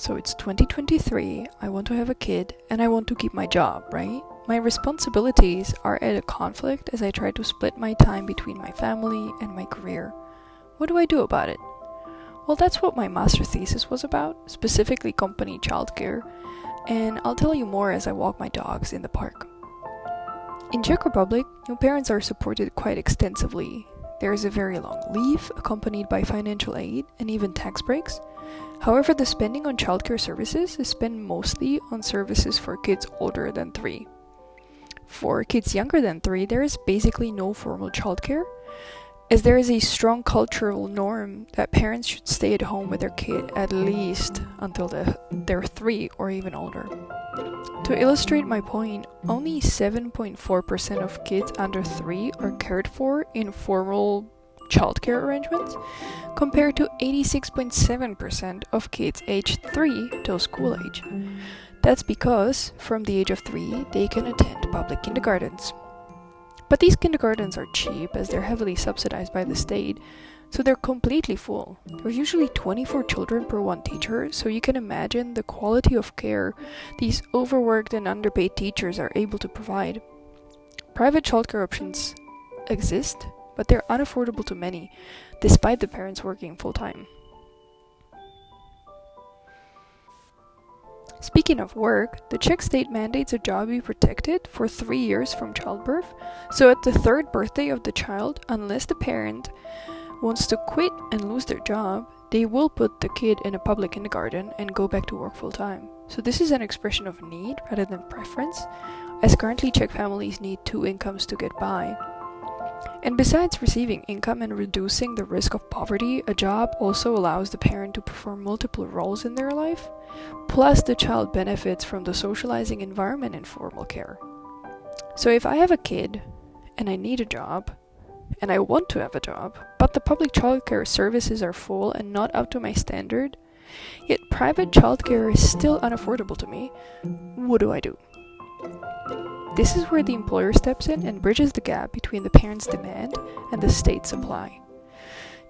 So it's 2023, I want to have a kid, and I want to keep my job, right? My responsibilities are at a conflict as I try to split my time between my family and my career. What do I do about it? Well, that's what my master thesis was about, specifically company childcare, and I'll tell you more as I walk my dogs in the park. In Czech Republic, new parents are supported quite extensively. There is a very long leave, accompanied by financial aid and even tax breaks. However, the spending on childcare services is spent mostly on services for kids older than 3. For kids younger than 3, there is basically no formal childcare, as there is a strong cultural norm that parents should stay at home with their kid at least until they're 3 or even older. To illustrate my point, only 7.4% of kids under 3 are cared for in formal childcare arrangements, compared to 86.7% of kids aged 3 till school age. That's because, from the age of 3, they can attend public kindergartens. But these kindergartens are cheap as they're heavily subsidized by the state, so they're completely full. There's usually 24 children per one teacher, so you can imagine the quality of care these overworked and underpaid teachers are able to provide. Private childcare options exist, but they're unaffordable to many, despite the parents working full-time. Speaking of work, the Czech state mandates a job be protected for 3 years from childbirth, so at the 3rd birthday of the child, unless the parent wants to quit and lose their job, they will put the kid in a public kindergarten and go back to work full-time. So this is an expression of need rather than preference, as currently Czech families need 2 incomes to get by. And besides receiving income and reducing the risk of poverty, a job also allows the parent to perform multiple roles in their life, plus the child benefits from the socializing environment in formal care. So if I have a kid, and I need a job, and I want to have a job, but the public childcare services are full and not up to my standard, yet private childcare is still unaffordable to me, what do I do? This is where the employer steps in and bridges the gap between the parents' demand and the state supply.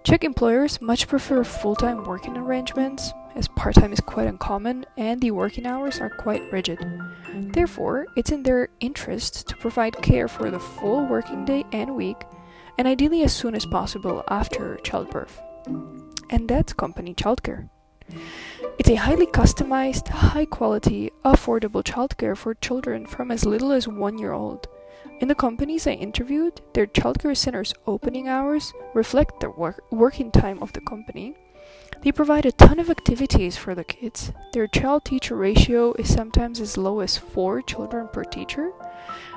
Czech employers much prefer full-time working arrangements, as part-time is quite uncommon and the working hours are quite rigid. Therefore, it's in their interest to provide care for the full working day and week, and ideally as soon as possible after childbirth. And that's company childcare. It's a highly customized, high-quality, affordable childcare for children from as little as 1 year old. In the companies I interviewed, their childcare centers' opening hours reflect the working time of the company. They provide a ton of activities for the kids. Their child-teacher ratio is sometimes as low as 4 children per teacher,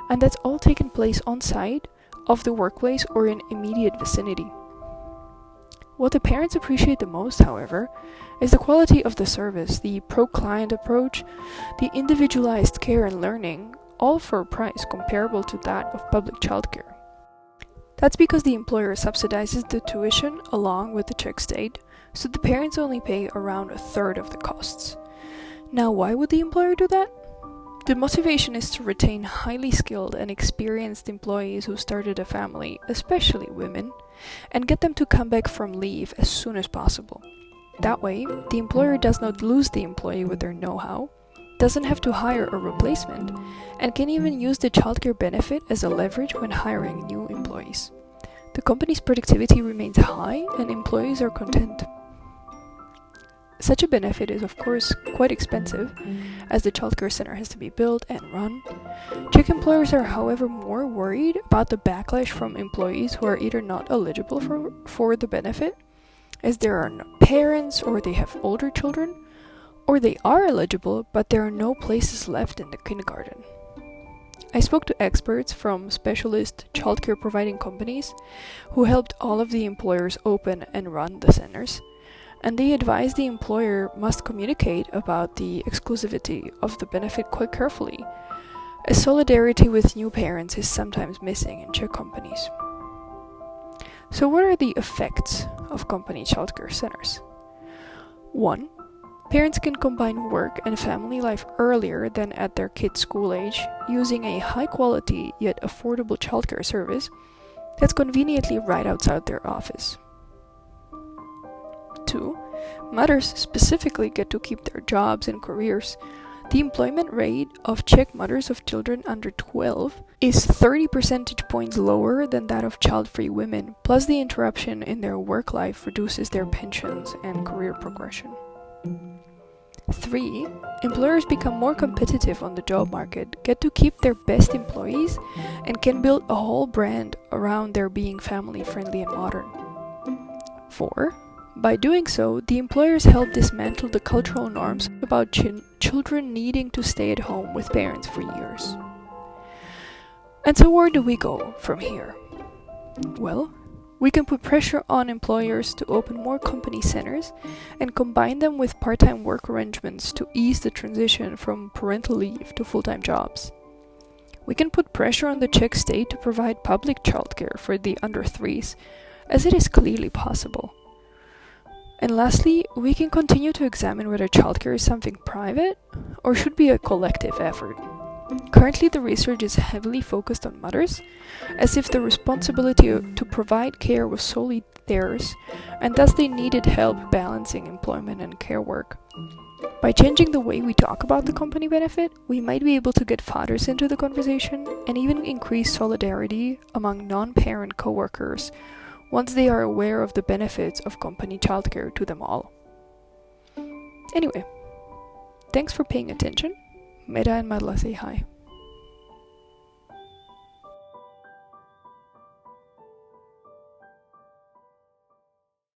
and that's all taking place on site, of the workplace, or in immediate vicinity. What the parents appreciate the most, however, is the quality of the service, the pro-client approach, the individualized care and learning, all for a price comparable to that of public childcare. That's because the employer subsidizes the tuition along with the Czech state, so the parents only pay around 1/3 of the costs. Now, why would the employer do that? The motivation is to retain highly skilled and experienced employees who started a family, especially women, and get them to come back from leave as soon as possible. That way, the employer does not lose the employee with their know-how, doesn't have to hire a replacement, and can even use the childcare benefit as a leverage when hiring new employees. The company's productivity remains high and employees are content. Such a benefit is of course quite expensive, as the childcare center has to be built and run. Czech employers are however more worried about the backlash from employees who are either not eligible for the benefit, as there are no parents or they have older children, or they are eligible but there are no places left in the kindergarten. I spoke to experts from specialist childcare providing companies who helped all of the employers open and run the centers, and they advise the employer must communicate about the exclusivity of the benefit quite carefully, as solidarity with new parents is sometimes missing in Czech companies. So what are the effects of company childcare centers? 1. Parents can combine work and family life earlier than at their kids' school age, using a high-quality yet affordable childcare service that's conveniently right outside their office. 2. Mothers specifically get to keep their jobs and careers. The employment rate of Czech mothers of children under 12 is 30 percentage points lower than that of child-free women, plus the interruption in their work life reduces their pensions and career progression. 3. Employers become more competitive on the job market, get to keep their best employees, and can build a whole brand around their being family-friendly and modern. 4. By doing so, the employers help dismantle the cultural norms about children needing to stay at home with parents for years. And so where do we go from here? Well, we can put pressure on employers to open more company centers and combine them with part-time work arrangements to ease the transition from parental leave to full-time jobs. We can put pressure on the Czech state to provide public childcare for the under 3s, as it is clearly possible. And lastly, we can continue to examine whether childcare is something private or should be a collective effort. Currently, the research is heavily focused on mothers, as if the responsibility to provide care was solely theirs, and thus they needed help balancing employment and care work. By changing the way we talk about the company benefit, we might be able to get fathers into the conversation and even increase solidarity among non-parent coworkers once they are aware of the benefits of company childcare to them all. Anyway, thanks for paying attention. Meda and Madla say hi.